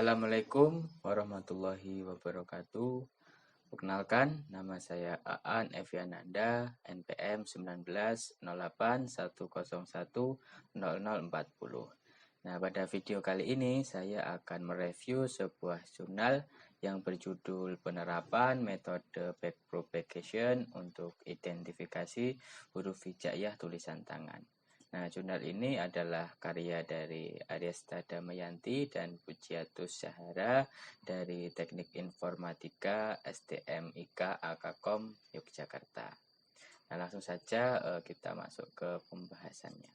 Assalamualaikum warahmatullahi wabarakatuh. Perkenalkan, nama saya Aan Eviananda, NPM 19 08 101 0040. Nah, pada video kali ini saya akan mereview sebuah jurnal yang berjudul Penerapan Metode Backpropagation untuk Identifikasi Huruf Hijaiyah Tulisan Tangan. Nah, jurnal ini adalah karya dari Aryasta Damayanti dan Pujiatus Syahara dari Teknik Informatika STM IK Akakom Yogyakarta. Nah, langsung saja kita masuk ke pembahasannya.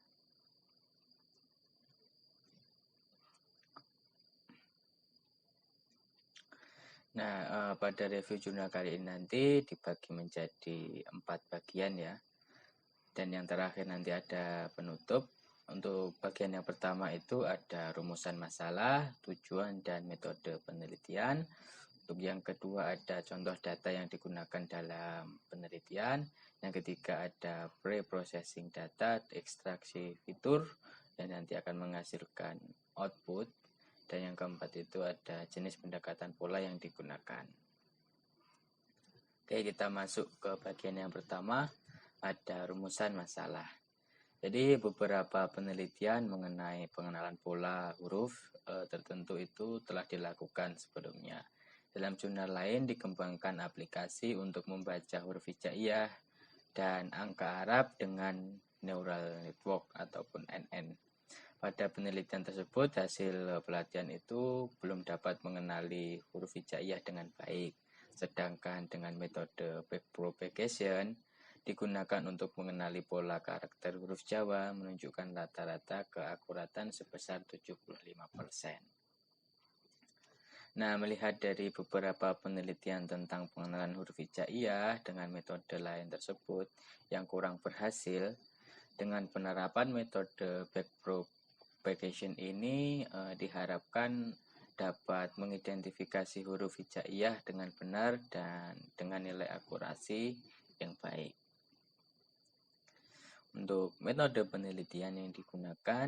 Nah, pada review jurnal kali ini nanti dibagi menjadi 4 bagian ya. Dan yang terakhir nanti ada penutup. Untuk bagian yang pertama itu ada rumusan masalah, tujuan, dan metode penelitian. Untuk yang kedua ada contoh data yang digunakan dalam penelitian. Yang ketiga ada pre-processing data, ekstraksi fitur, dan nanti akan menghasilkan output. Dan yang keempat itu ada jenis pendekatan pola yang digunakan. Oke, kita masuk ke bagian yang pertama, ada rumusan masalah. Jadi beberapa penelitian mengenai pengenalan pola huruf tertentu itu telah dilakukan sebelumnya. Dalam jurnal lain dikembangkan aplikasi untuk membaca huruf hijaiyah dan angka Arab dengan neural network ataupun NN. Pada penelitian tersebut hasil pelatihan itu belum dapat mengenali huruf hijaiyah dengan baik. Sedangkan dengan metode backpropagation digunakan untuk mengenali pola karakter huruf Jawa menunjukkan rata-rata keakuratan sebesar 75%. Nah, melihat dari beberapa penelitian tentang pengenalan huruf hijaiyah dengan metode lain tersebut yang kurang berhasil, dengan penerapan metode backpropagation ini diharapkan dapat mengidentifikasi huruf hijaiyah dengan benar dan dengan nilai akurasi yang baik. Untuk metode penelitian yang digunakan,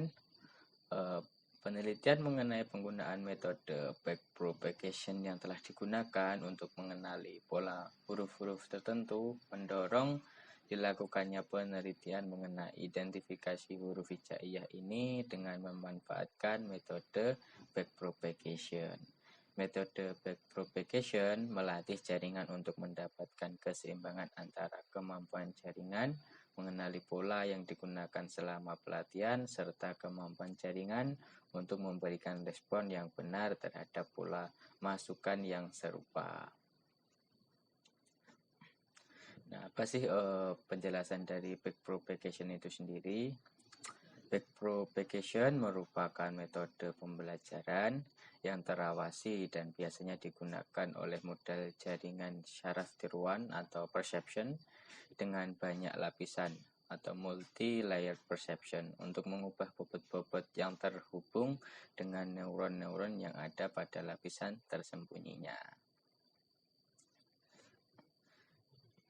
penelitian mengenai penggunaan metode backpropagation yang telah digunakan untuk mengenali pola huruf-huruf tertentu mendorong dilakukannya penelitian mengenai identifikasi huruf hijaiyah ini dengan memanfaatkan metode backpropagation. Metode backpropagation melatih jaringan untuk mendapatkan keseimbangan antara kemampuan jaringan mengenali pola yang digunakan selama pelatihan serta kemampuan jaringan untuk memberikan respon yang benar terhadap pola masukan yang serupa. Nah, apa sih penjelasan dari backpropagation itu sendiri? Backpropagation merupakan metode pembelajaran yang terawasi dan biasanya digunakan oleh model jaringan syaraf tiruan atau perception dengan banyak lapisan atau multi-layer perception untuk mengubah bobot-bobot yang terhubung dengan neuron-neuron yang ada pada lapisan tersembunyinya.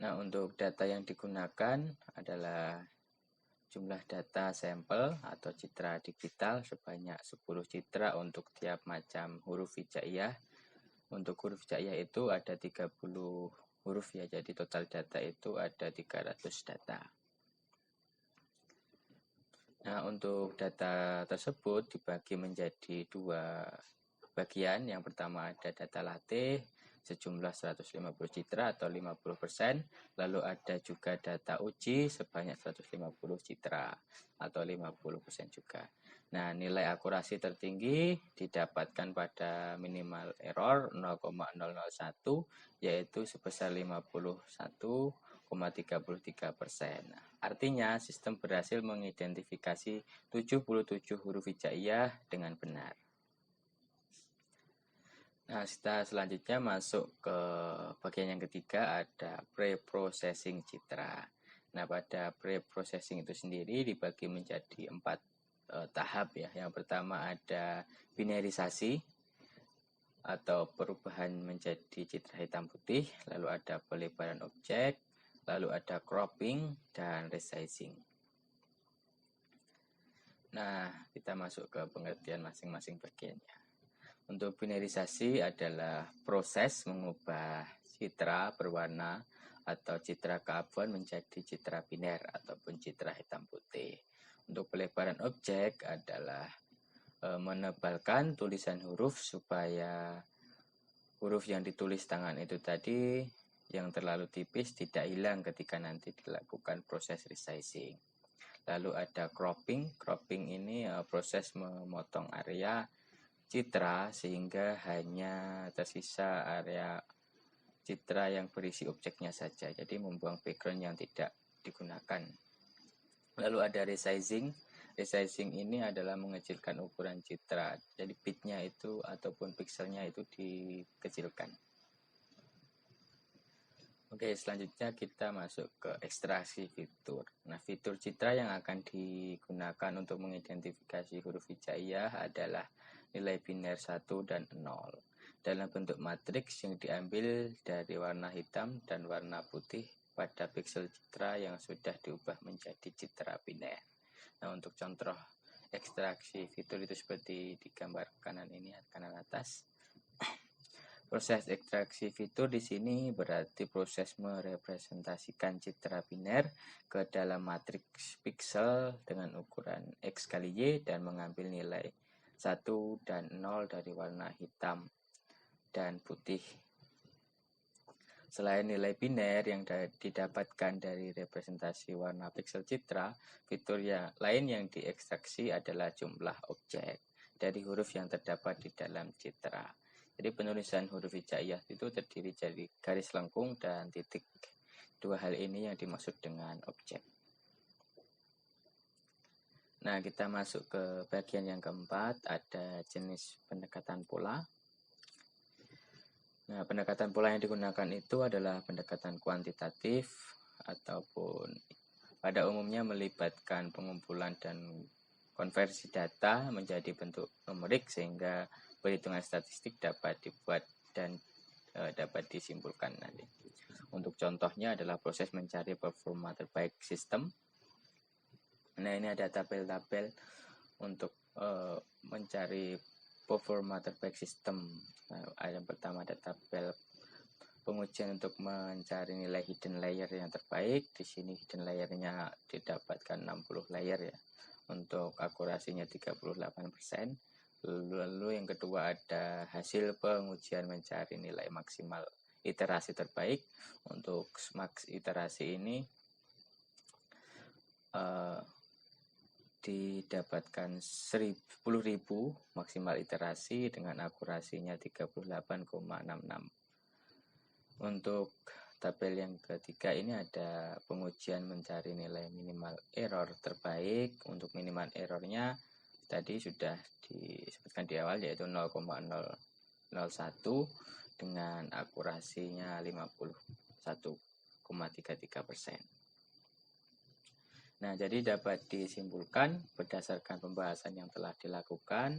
Nah, untuk data yang digunakan adalah jumlah data sampel atau citra digital sebanyak 10 citra untuk tiap macam huruf hijaiyah. Untuk huruf hijaiyah itu ada 30 huruf ya, jadi total data itu ada 300 data. Nah, untuk data tersebut dibagi menjadi 2 bagian. Yang pertama ada data latih sejumlah 150 citra atau 50%, lalu ada juga data uji sebanyak 150 citra atau 50% juga. Nah, nilai akurasi tertinggi didapatkan pada minimal error 0,001 yaitu sebesar 51,33%. Artinya sistem berhasil mengidentifikasi 77 huruf hijaiyah dengan benar. Nah, kita selanjutnya masuk ke bagian yang ketiga, ada pre-processing citra. Nah, pada pre-processing itu sendiri dibagi menjadi 4 tahap ya. Yang pertama ada binarisasi atau perubahan menjadi citra hitam putih, lalu ada pelebaran objek, lalu ada cropping dan resizing. Nah, kita masuk ke pengertian masing-masing bagiannya. Untuk binarisasi adalah proses mengubah citra berwarna atau citra keabuan menjadi citra biner ataupun citra hitam putih. Untuk pelebaran objek adalah menebalkan tulisan huruf supaya huruf yang ditulis tangan itu tadi yang terlalu tipis tidak hilang ketika nanti dilakukan proses resizing. Lalu ada cropping. Cropping ini proses memotong area citra sehingga hanya tersisa area citra yang berisi objeknya saja. Jadi membuang background yang tidak digunakan. Lalu ada resizing. Resizing ini adalah mengecilkan ukuran citra. Jadi bitnya itu ataupun pixelnya itu dikecilkan. Oke, selanjutnya kita masuk ke ekstraksi fitur. Nah, fitur citra yang akan digunakan untuk mengidentifikasi huruf hijaiyah adalah nilai biner 1 dan 0 dalam bentuk matriks yang diambil dari warna hitam dan warna putih pada piksel citra yang sudah diubah menjadi citra biner. Nah, untuk contoh ekstraksi fitur itu seperti di gambar kanan ini, kanan atas. Proses ekstraksi fitur di sini berarti proses merepresentasikan citra biner ke dalam matriks piksel dengan ukuran X kali Y dan mengambil nilai 1 dan 0 dari warna hitam dan putih. Selain nilai biner yang didapatkan dari representasi warna piksel citra, fitur yang lain yang diekstraksi adalah jumlah objek dari huruf yang terdapat di dalam citra. Jadi penulisan huruf hijaiyah itu terdiri dari garis lengkung dan titik. Dua hal ini yang dimaksud dengan objek. Nah, kita masuk ke bagian yang keempat, ada jenis pendekatan pola. Nah, pendekatan pola yang digunakan itu adalah pendekatan kuantitatif ataupun pada umumnya melibatkan pengumpulan dan konversi data menjadi bentuk numerik sehingga perhitungan statistik dapat dibuat dan dapat disimpulkan nanti. Untuk contohnya adalah proses mencari performa terbaik sistem. Nah, ini ada tabel-tabel untuk mencari performa terbaik sistem. Nah, yang pertama ada tabel pengujian untuk mencari nilai hidden layer yang terbaik. Di sini hidden layernya didapatkan 60 layer ya. Untuk akurasinya 38%. Lalu yang kedua ada hasil pengujian mencari nilai maksimal iterasi terbaik. Untuk max iterasi ini didapatkan 10.000 maksimal iterasi dengan akurasinya 38,66. Untuk tabel yang ketiga ini ada pengujian mencari nilai minimal error terbaik. Untuk minimal errornya tadi sudah disebutkan di awal yaitu 0,001 dengan akurasinya 51,33%. Nah, jadi dapat disimpulkan berdasarkan pembahasan yang telah dilakukan,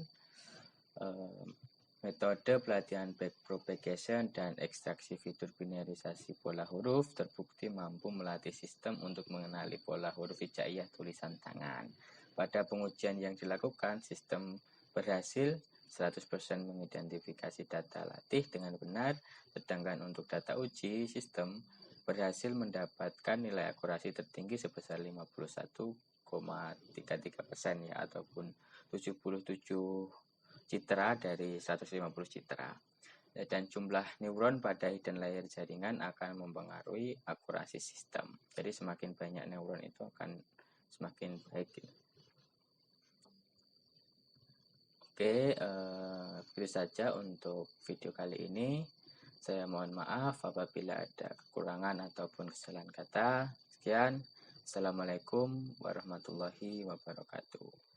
metode pelatihan backpropagation dan ekstraksi fitur binarisasi pola huruf terbukti mampu melatih sistem untuk mengenali pola huruf hijaiyah tulisan tangan. Pada pengujian yang dilakukan, sistem berhasil 100% mengidentifikasi data latih dengan benar, sedangkan untuk data uji, sistem berhasil mendapatkan nilai akurasi tertinggi sebesar 51,33% ya, ataupun 77 citra dari 150 citra. Dan jumlah neuron pada hidden layer jaringan akan mempengaruhi akurasi sistem. Jadi semakin banyak neuron itu akan semakin baik. Oke, begitu saja untuk video kali ini. Saya mohon maaf apabila ada kekurangan ataupun kesalahan kata. Sekian. Assalamualaikum warahmatullahi wabarakatuh.